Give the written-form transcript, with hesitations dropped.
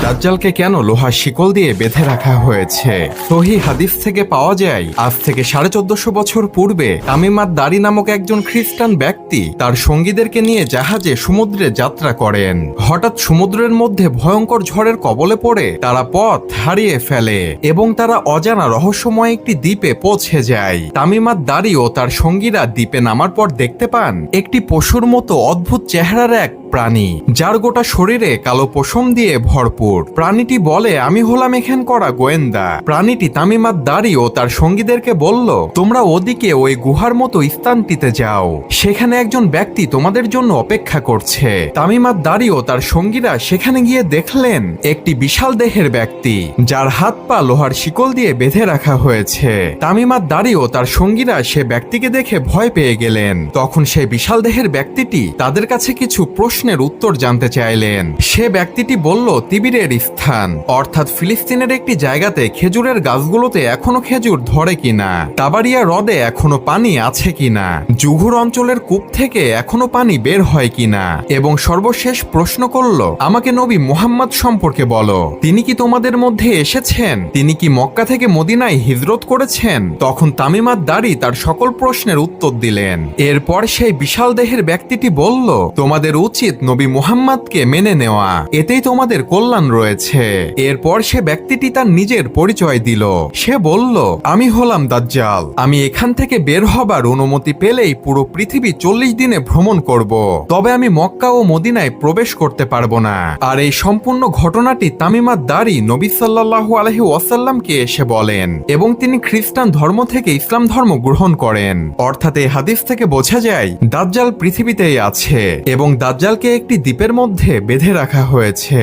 দাজ্জালকে কেন লোহার শিকল দিয়ে বেঁধে রাখা হয়েছে? সহিহ হাদিস থেকে পাওয়া যায়, আজ থেকে 1450 বছর পূর্বে তামিমাত দারি নামক একজন খ্রিস্টান ব্যক্তি তার সঙ্গীদেরকে নিয়ে জাহাজে সমুদ্রে যাত্রা করেন। হঠাৎ সমুদ্রের মধ্যে ভয়ঙ্কর ঝড়ের কবলে পড়ে তারা পথ হারিয়ে ফেলে এবং তারা অজানা রহস্যময় একটি দ্বীপে পৌঁছে যায়। তামিমাত দারি ও তার সঙ্গীরা দ্বীপে নামার পর দেখতে পান একটি পশুর মতো অদ্ভুত চেহারার এক প্রাণী, যার গোটা শরীরে কালো পশম দিয়ে ভরপুর। প্রাণীটি বলে, আমি হলাম এখান করা গোয়েন্দা। প্রাণীটি তামিমাত দারি ও তার সঙ্গীদেরকে বলল, তোমরা ওদিকে ওই গুহার মতো স্থানটিতে যাও, সেখানে একজন ব্যক্তি তোমাদের জন্য অপেক্ষা করছে। তামিমাত দারি ও তার সঙ্গীরা সেখানে গিয়ে দেখলেন একটি বিশাল দেহের ব্যক্তি, যার হাত পা লোহার শিকল দিয়ে বেঁধে রাখা হয়েছে। তামিমাত দারি ও তার সঙ্গীরা সে ব্যক্তিকে দেখে ভয় পেয়ে গেলেন। তখন সেই বিশাল দেহের ব্যক্তিটি তাদের কাছে কিছু প্রশ্নের উত্তর জানতে চাইলেন। সে ব্যক্তিটি বলল, তিবিরের স্থান অর্থাৎ ফিলিস্তিনের একটি জায়গাতে খেজুরের গাছগুলোতে এখনো খেজুর ধরে কিনা, তাবারিয়া হ্রদে এখনো পানি আছে কিনা, জুহুর অঞ্চলের কূপ থেকে এখনো পানি বের হয় কিনা, এবং সর্বশেষ প্রশ্ন করল, আমাকে নবী মুহাম্মদ সম্পর্কে বলো, তিনি কি তোমাদের মধ্যে এসেছেন? তিনি কি মক্কা থেকে মদিনায় হিজরত করেছেন? তখন তামিমাত দারি তার সকল প্রশ্নের উত্তর দিলেন। এরপর সেই বিশাল দেহের ব্যক্তিটি বলল, তোমাদের উচিত নবী মুহাম্মদকে মেনে নেওয়া, এতেই তোমাদের কল্যাণ রয়েছে। এরপর সে ব্যক্তিটি তার নিজের পরিচয় দিল। সে বলল, আমি হলাম দাজ্জাল। আমি এখান থেকে বের হবার অনুমতি পেলেই পুরো পৃথিবী 40 দিনে ভ্রমণ করব, তবে আমি মক্কা ও মদিনায় প্রবেশ করতে পারবো না। আর এই সম্পূর্ণ ঘটনাটি তামিমাত দারি নবী সাল্লাল্লাহু আলাইহি ওয়াসাল্লামকে এসে বলেন এবং তিনি খ্রিস্টান ধর্ম থেকে ইসলাম ধর্ম গ্রহণ করেন। অর্থাৎ এই হাদিস থেকে বোঝা যায় দাজ্জাল পৃথিবীতেই আছে এবং দাজ্জালকে একটি দ্বীপের মধ্যে বেঁধে রাখা হয়েছে।